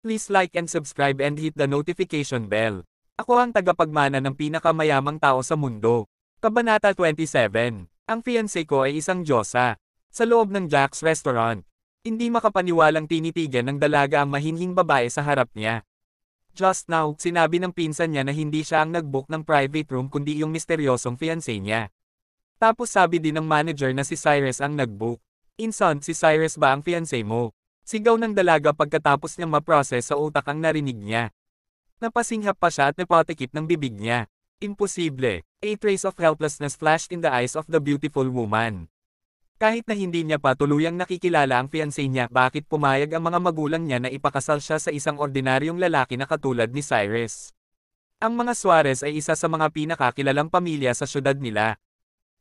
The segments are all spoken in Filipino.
Please like and subscribe and hit the notification bell. Ako ang tagapagmana ng pinakamayamang tao sa mundo. Kabanata 27. Ang fiancé ko ay isang diyosa. Sa loob ng Jack's Restaurant. Hindi makapaniwalang tinitigan ng dalaga ang mahinhing babae sa harap niya. Just now, sinabi ng pinsan niya na hindi siya ang nag-book ng private room kundi yung misteryosong fiancé niya. Tapos sabi din ng manager na si Cyrus ang nag-book. Inson, si Cyrus ba ang fiancé mo? Sigaw ng dalaga pagkatapos niyang ma-process sa utak ang narinig niya. Napasinghap pa siya at napatikip ng bibig niya. Imposible. A trace of helplessness flashed in the eyes of the beautiful woman. Kahit na hindi niya pa tuluyang nakikilala ang fiancé niya, bakit pumayag ang mga magulang niya na ipakasal siya sa isang ordinaryong lalaki na katulad ni Cyrus? Ang mga Suarez ay isa sa mga pinakakilalang pamilya sa syudad nila.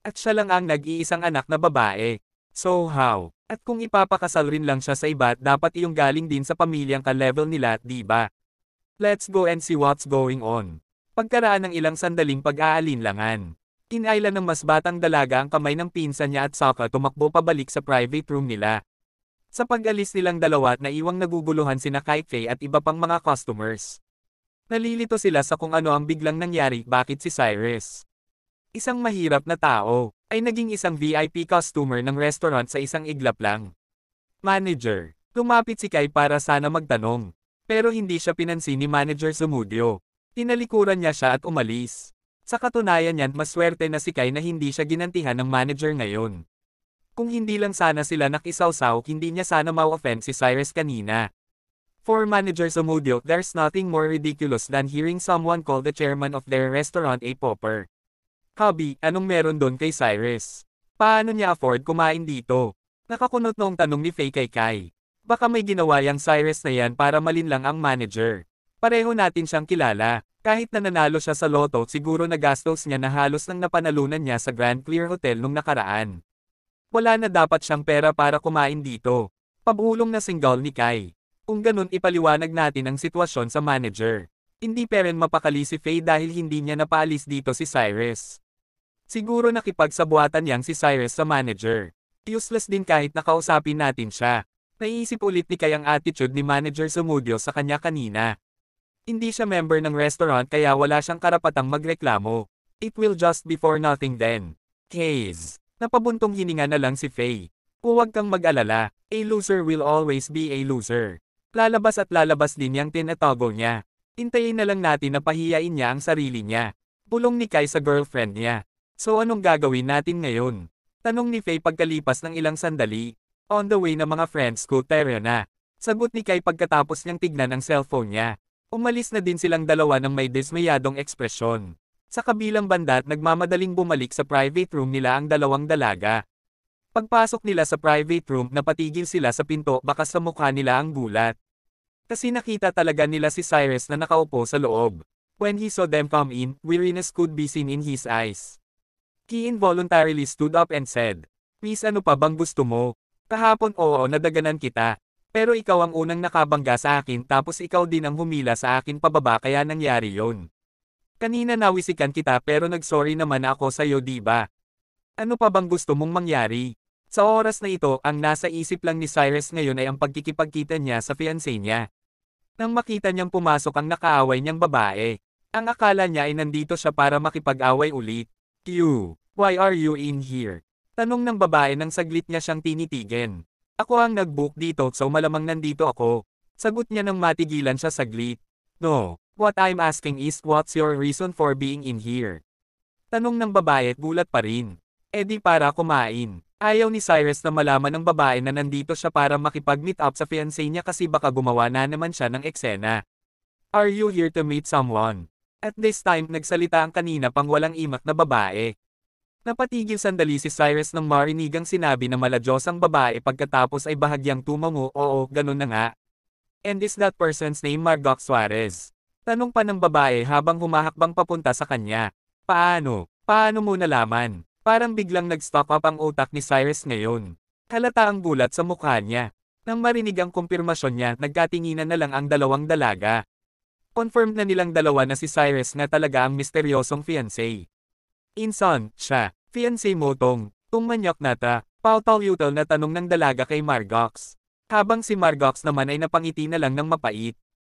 At siya lang ang nag-iisang anak na babae. So how? At kung ipapakasal rin lang siya sa iba, dapat iyong galing din sa pamilyang ka-level nila, di ba? Let's go and see what's going on. Pagkaraan ng ilang sandaling pag-aalinlangan. Tinayla ng mas batang dalaga ang kamay ng pinsan niya at saka tumakbo pabalik sa private room nila. Sa pag-alis nilang dalawa at naiwang naguguluhan sina Kai at iba pang mga customers. Nalilito sila sa kung ano ang biglang nangyari, bakit si Cyrus, isang mahirap na tao, ay naging isang VIP customer ng restaurant sa isang iglap lang. Manager. Lumapit si Kai para sana magtanong. Pero hindi siya pinansin ni Manager Zamudio. Tinalikuran niya siya at umalis. Sa katunayan niyan, maswerte na si Kai na hindi siya ginantihan ng manager ngayon. Kung hindi lang sana sila nakisawsaw, hindi niya sana ma-offend si Cyrus kanina. For Manager Zamudio, there's nothing more ridiculous than hearing someone call the chairman of their restaurant a pauper. Hubby, anong meron doon kay Cyrus? Paano niya afford kumain dito? Nakakunot noong tanong ni Faye kay Kai. Baka may ginawa yang Cyrus na yan para malinlang ang manager. Pareho natin siyang kilala. Kahit na nanalo siya sa loto, siguro nagastos niya na halos nang napanalunan niya sa Grand Clear Hotel nung nakaraan. Wala na dapat siyang pera para kumain dito. Pabulong na single ni Kai. Kung ganun, ipaliwanag natin ang sitwasyon sa manager. Hindi pa rin mapakali si Faye dahil hindi niya napaalis dito si Cyrus. Siguro nakipagsabuatan yang si Cyrus sa manager. Useless din kahit nakausapin natin siya. Naiisip ulit ni Kai ang attitude ni Manager Zamudio sa kanya kanina. Hindi siya member ng restaurant kaya wala siyang karapatang magreklamo. It will just be for nothing then. Case. Napabuntong hininga na lang si Faye. Huwag kang mag-alala. A loser will always be a loser. Lalabas at lalabas din yang tinatago niya. Hintayin na lang natin na pahiyain niya ang sarili niya. Bulong ni Kai sa girlfriend niya. So anong gagawin natin ngayon? Tanong ni Faye pagkalipas ng ilang sandali. On the way na mga friends ko, tara na. Sagot ni Kai pagkatapos niyang tignan ang cellphone niya. Umalis na din silang dalawa ng may dismayadong ekspresyon. Sa kabilang banda, nagmamadaling bumalik sa private room nila ang dalawang dalaga. Pagpasok nila sa private room, napatigil sila sa pinto, baka sa mukha nila ang gulat. Kasi nakita talaga nila si Cyrus na nakaupo sa loob. When he saw them come in, weariness could be seen in his eyes. He involuntarily stood up and said, "Miss, ano pa bang gusto mo? Kahapon oo, nadaganan kita. Pero ikaw ang unang nakabangga sa akin tapos ikaw din ang humila sa akin pababa kaya nangyari yon. Kanina nawisikan kita pero nagsorry naman ako sa'yo, di ba? Ano pa bang gusto mong mangyari?" Sa oras na ito, ang nasa isip lang ni Cyrus ngayon ay ang pagkikipagkita niya sa fiancé niya. Nang makita niyang pumasok ang nakaaway niyang babae, ang akala niya ay nandito siya para makipag-away ulit. "You, why are you in here?" Tanong ng babae nang saglit niya siyang tinitigin. "Ako ang nag-book dito so malamang nandito ako." Sagot niya nang matigilan siya saglit. "No, what I'm asking is what's your reason for being in here?" Tanong ng babae at gulat pa rin. "Di para kumain." Ayaw ni Cyrus na malaman ng babae na nandito siya para makipag-meet up sa fiancé niya kasi baka gumawa na naman siya ng eksena. "Are you here to meet someone?" At this time nagsalita ang kanina pang walang imak na babae. Napatigil sandali si Cyrus nang marinigang sinabi na maladyosang babae pagkatapos ay bahagyang tumango, "Oo, ganun na nga." "And is that person's name Margot Suarez?" Tanong pa ng babae habang humahakbang papunta sa kanya. "Paano? Paano mo nalaman?" Parang biglang nag-stop up ang utak ni Cyrus ngayon. Halata ang gulat sa mukha niya. Nang marinig ang kumpirmasyon niya, nagkatinginan na lang ang dalawang dalaga. Confirmed na nilang dalawa na si Cyrus nga talaga ang misteryosong fiancé. "Inson, siya, fiancé mo tong manyok na ta?" Pautaw-yutal na tanong ng dalaga kay Margox. Habang si Margox naman ay napangiti na lang ng mapait.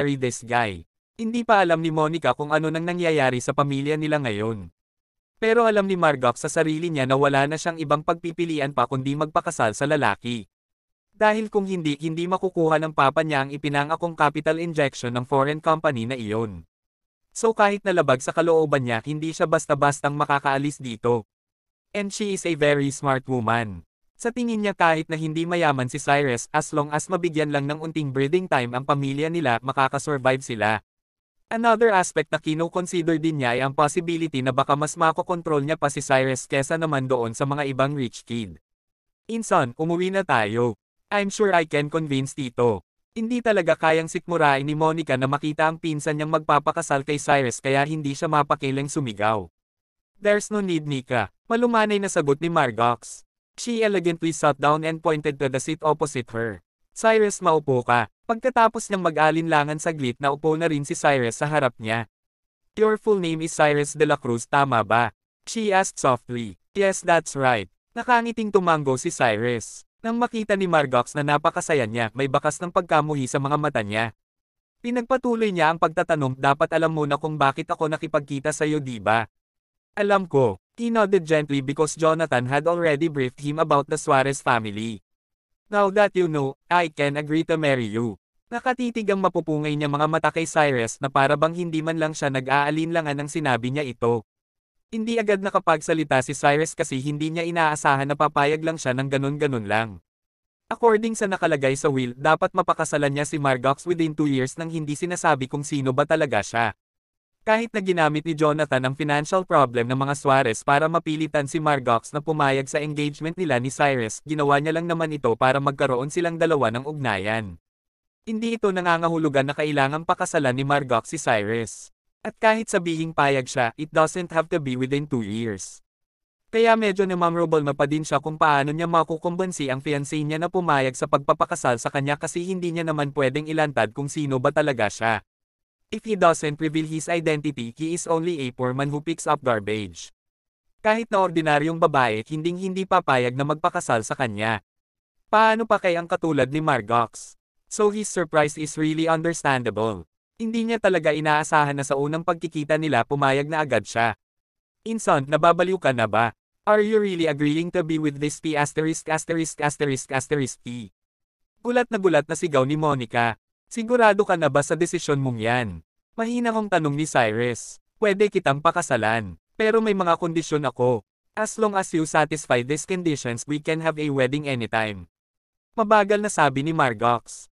marry this guy. Hindi pa alam ni Monica kung ano nang nangyayari sa pamilya nila ngayon. Pero alam ni Margot sa sarili niya na wala na siyang ibang pagpipilian pa kundi magpakasal sa lalaki. Dahil kung hindi makukuha ng papa niya ang ipinangakong capital injection ng foreign company na iyon. So kahit nalabag sa kalooban niya hindi siya basta-bastang makakaalis dito. And she is a very smart woman. Sa tingin niya kahit na hindi mayaman si Cyrus as long as mabigyan lang ng unting breathing time ang pamilya nila makakasurvive sila. Another aspect na kino-consider din niya ay ang possibility na baka mas makokontrol niya pa si Cyrus kesa naman doon sa mga ibang rich kid. Inson, umuwi na tayo. I'm sure I can convince Tito. Hindi talaga kayang sikmurain ni Monica na makita ang pinsan niyang magpapakasal kay Cyrus kaya hindi siya mapakilang sumigaw. There's no need, Nika. Malumanay na sagot ni Margox. She elegantly sat down and pointed to the seat opposite her. Cyrus, maupo ka. Pagkatapos niyang mag-alinlangan saglit na upo na rin si Cyrus sa harap niya. Your full name is Cyrus de la Cruz, tama ba? She asked softly. Yes, that's right. Nakangiting tumango si Cyrus. Nang makita ni Margox na napakasaya niya, may bakas ng pagkamuhi sa mga mata niya. Pinagpatuloy niya ang pagtatanong, dapat alam mo na kung bakit ako nakipagkita sa iyo, di ba? Alam ko. He nodded gently because Jonathan had already briefed him about the Suarez family. Now that you know, I can agree to marry you. Nakatitig ang mapupungay niya mga mata kay Cyrus na para bang hindi man lang siya nag-aalinlangan ng sinabi niya ito. Hindi agad nakapagsalita si Cyrus kasi hindi niya inaasahan na papayag lang siya ng ganun-ganun lang. According sa nakalagay sa will, dapat mapakasalan niya si Margox within 2 years nang hindi sinasabi kung sino ba talaga siya. Kahit na ginamit ni Jonathan ang financial problem ng mga Suarez para mapilitan si Margox na pumayag sa engagement nila ni Cyrus, ginawa niya lang naman ito para magkaroon silang dalawa ng ugnayan. Hindi ito nangangahulugan na kailangang pakasalan ni Margox si Cyrus. At kahit sabihing payag siya, it doesn't have to be within 2 years. Kaya medyo memorable na pa din siya kung paano niya makukumbansi ang fiancé niya na pumayag sa pagpapakasal sa kanya kasi hindi niya naman pwedeng ilantad kung sino ba talaga siya. If he doesn't reveal his identity, he is only a poor man who picks up garbage. Kahit na ordinaryong babae, hindi papayag na magpakasal sa kanya. Paano pa kaya ang katulad ni Margox? So his surprise is really understandable. Hindi niya talaga inaasahan na sa unang pagkikita nila pumayag na agad siya. Inson, nababaliw ka na ba? Are you really agreeing to be with this P**********? Gulat na sigaw ni Monica. Sigurado ka na ba sa desisyon mong yan? Mahina kong tanong ni Cyrus. Pwede kitang pakasalan. Pero may mga kondisyon ako. As long as you satisfy these conditions, we can have a wedding anytime. Mabagal na sabi ni Margox.